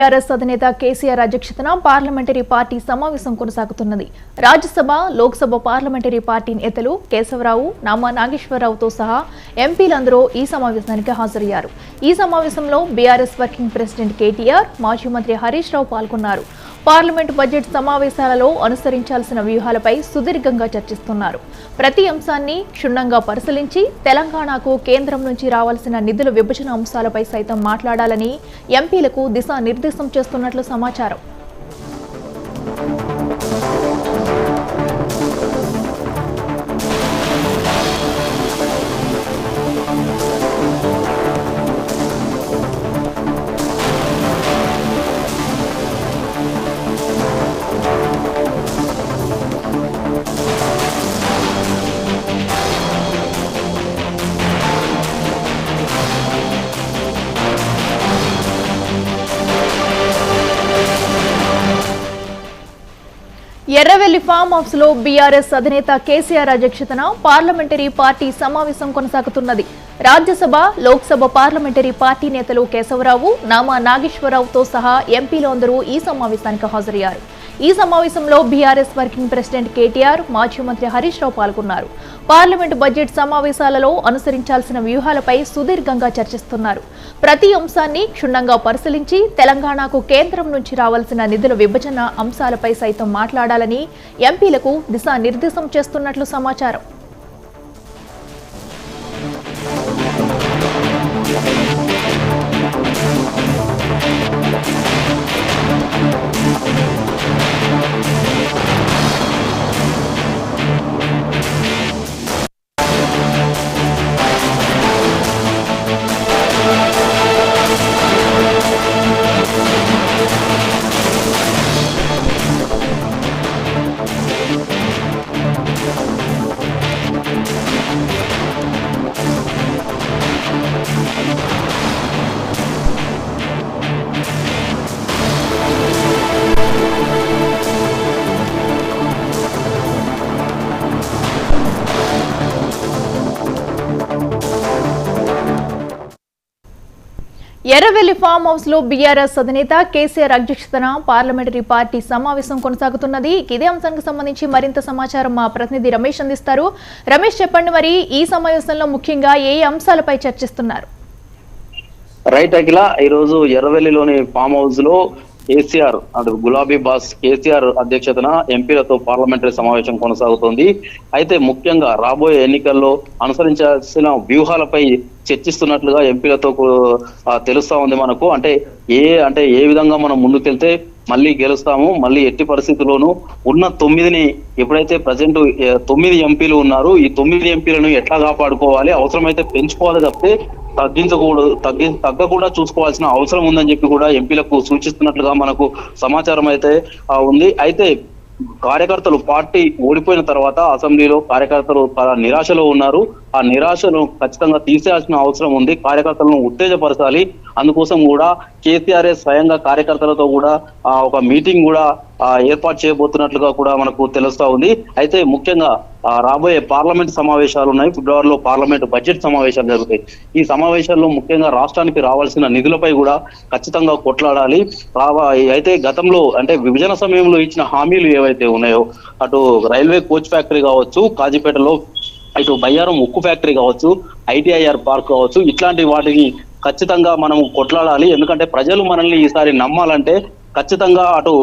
TRS అధినేత కేసీఆర్ అధ్యక్షతన parliamentary party సమావేశం కొనసాగుతున్నది. రాజ్యసభ, లోక్సభ పార్లమెంటరీ పార్టీ నేతలు కేశవరావు, నామా నాగేశ్వరరావుతో సహా ఎంపీలందరూ ఈ సమావేశానికి హాజరయ్యారు. ఈ సమావేశంలో బీఆర్ఎస్ వర్కింగ్ ప్రెసిడెంట్ కేటీఆర్, మాజీ మంత్రి హరీష్ రావు పాల్గొన్నారు. పార్లమెంటు బడ్జెట్ సమావేశాలలో అనుసరించాల్సిన వ్యూహాలపై సుదీర్ఘంగా చర్చిస్తున్నారు. ప్రతి అంశాన్ని క్షుణ్ణంగా పరిశీలించి తెలంగాణకు కేంద్రం నుంచి రావాల్సిన నిధుల విభజన అంశాలపై సైతం మాట్లాడాలని ఎంపీలకు దిశానిర్దేశం చేస్తున్నట్లు సమాచారం. ఎర్రవెల్లి ఫామ్ హౌస్ లో బీఆర్ఎస్ అధినేత కేసీఆర్ అధ్యక్షతన పార్లమెంటరీ పార్టీ సమావేశం కొనసాగుతున్నది. రాజ్యసభ, లోక్సభ పార్లమెంటరీ పార్టీ నేతలు కేశవరావు, నామా నాగేశ్వరరావుతో సహా ఎంపీలు అందరూ ఈ సమావేశానికి హాజరయ్యారు. ఈ సమావేశంలో బీఆర్ఎస్ వర్కింగ్ ప్రెసిడెంట్ కేటీఆర్, మాజీ మంత్రి హరీష్ రావు పాల్గొన్నారు. పార్లమెంటు బడ్జెట్ సమావేశాలలో అనుసరించాల్సిన వ్యూహాలపై సుదీర్ఘంగా చర్చిస్తున్నారు. ప్రతి అంశాన్ని క్షుణ్ణంగా పరిశీలించి తెలంగాణకు కేంద్రం నుంచి రావాల్సిన నిధుల విభజన అంశాలపై సైతం మాట్లాడాలని ఎంపీలకు దిశానిర్దేశం చేస్తున్నట్లు సమాచారం. ఎర్రవెల్లి ఫామ్ హౌస్ లో బీఆర్ఎస్ అధినేత కేసీఆర్ అధ్యక్షతన పార్లమెంటరీ పార్టీ సమావేశం కొనసాగుతున్నది. ఇదే అంశానికి సంబంధించి మరింత సమాచారం మా ప్రతినిధి రమేష్ అందిస్తారు. రమేష్, చెప్పండి, మరి ఈ సమావేశంలో ముఖ్యంగా ఏ అంశాలపై చర్చిస్తున్నారు? రైట్ అఖిల, ఈ రోజు ఎర్రవెల్లిలోని ఫామ్ హౌస్ లో కేసీఆర్ అంటే గులాబీ బాస్ కేసీఆర్ అధ్యక్షతన ఎంపీలతో పార్లమెంటరీ సమావేశం కొనసాగుతోంది. అయితే ముఖ్యంగా రాబోయే ఎన్నికల్లో అనుసరించాల్సిన వ్యూహాలపై చర్చిస్తున్నట్లుగా ఎంపీలతో తెలుస్తా ఉంది మనకు. అంటే ఏ విధంగా మనం ముందుకెళ్తే మళ్ళీ గెలుస్తాము, మళ్ళీ ఎట్టి పరిస్థితుల్లోనూ ఉన్న 9ని ఎప్పుడైతే ప్రజెంట్ 9 ఎంపీలు ఉన్నారు, ఈ 9 ఎంపీలను ఎట్లా కాపాడుకోవాలి, అవసరమైతే పెంచుకోవాలి తప్పితే తగ్గకుండా చూసుకోవాల్సిన అవసరం ఉందని చెప్పి కూడా ఎంపీలకు సూచిస్తున్నట్లుగా మనకు సమాచారం అయితే ఉంది. అయితే కార్యకర్తలు పార్టీ ఓడిపోయిన తర్వాత అసెంబ్లీలో కార్యకర్తలు నిరాశలో ఉన్నారు. ఆ నిరాశను ఖచ్చితంగా తీసేయాల్సిన అవసరం ఉంది. కార్యకర్తలను ఉత్తేజపరచాలి. అందుకోసం కూడా కేసీఆర్ స్వయంగా కార్యకర్తలతో కూడా ఒక మీటింగ్ కూడా ఏర్పాటు చేయబోతున్నట్లుగా కూడా మనకు తెలుస్తా ఉంది. అయితే ముఖ్యంగా రాబోయే పార్లమెంట్ సమావేశాలు ఉన్నాయి. ఫిబ్రవరిలో పార్లమెంట్ బడ్జెట్ సమావేశాలు జరుగుతాయి. ఈ సమావేశాల్లో ముఖ్యంగా రాష్ట్రానికి రావాల్సిన నిధులపై కూడా ఖచ్చితంగా కొట్లాడాలి. అయితే గతంలో అంటే విభజన సమయంలో ఇచ్చిన హామీలు ఏవైతే ఉన్నాయో, అటు రైల్వే కోచ్ ఫ్యాక్టరీ కావచ్చు, కాజీపేటలో ఇటు బయ్యారం ఉక్కు ఫ్యాక్టరీ కావచ్చు, ITIR పార్క్ కావచ్చు, ఇట్లాంటి వాటిని ఖచ్చితంగా మనం కొట్లాడాలి. ఎందుకంటే ప్రజలు మనల్ని ఈసారి నమ్మాలంటే ఖచ్చితంగా అటు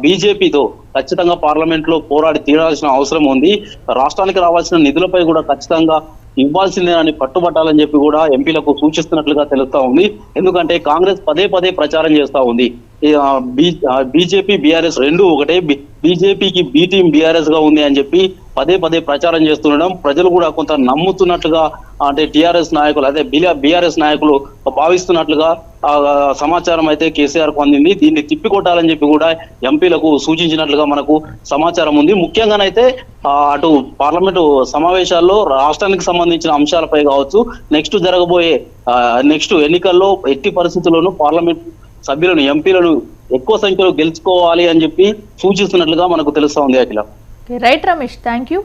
బీజేపీతో ఖచ్చితంగా పార్లమెంట్ లో పోరాడి తీరాల్సిన అవసరం ఉంది. రాష్ట్రానికి రావాల్సిన నిధులపై కూడా ఖచ్చితంగా ఇవ్వాల్సిందేనని పట్టుబట్టాలని చెప్పి కూడా ఎంపీలకు సూచిస్తున్నట్లుగా తెలుస్తా ఉంది. ఎందుకంటే కాంగ్రెస్ పదే ప్రచారం చేస్తా ఉంది బీజేపీ బీఆర్ఎస్ రెండు ఒకటే, బీజేపీకి బి టీం బీఆర్ఎస్ గా ఉంది అని చెప్పి పదే ప్రచారం చేస్తుండడం ప్రజలు కూడా కొంత నమ్ముతున్నట్లుగా, అంటే టీఆర్ఎస్ నాయకులు అదే బీఆర్ఎస్ నాయకులు భావిస్తున్నట్లుగా సమాచారం అయితే కేసీఆర్ కు అందింది. దీన్ని తిప్పికొట్టాలని చెప్పి కూడా ఎంపీలకు సూచించినట్లుగా మనకు సమాచారం ఉంది. ముఖ్యంగానైతే అటు పార్లమెంటు సమావేశాల్లో రాష్ట్రానికి సంబంధించిన అంశాలపై కావచ్చు, నెక్స్ట్ ఎన్నికల్లో ఎట్టి పరిస్థితుల్లోనూ పార్లమెంట్ సభ్యులను ఎంపీలను ఎక్కువ సంఖ్యలో గెలుచుకోవాలి అని చెప్పి సూచిస్తున్నట్లుగా మనకు తెలుస్తా ఉంది. Akhila. Right Ramesh, thank you.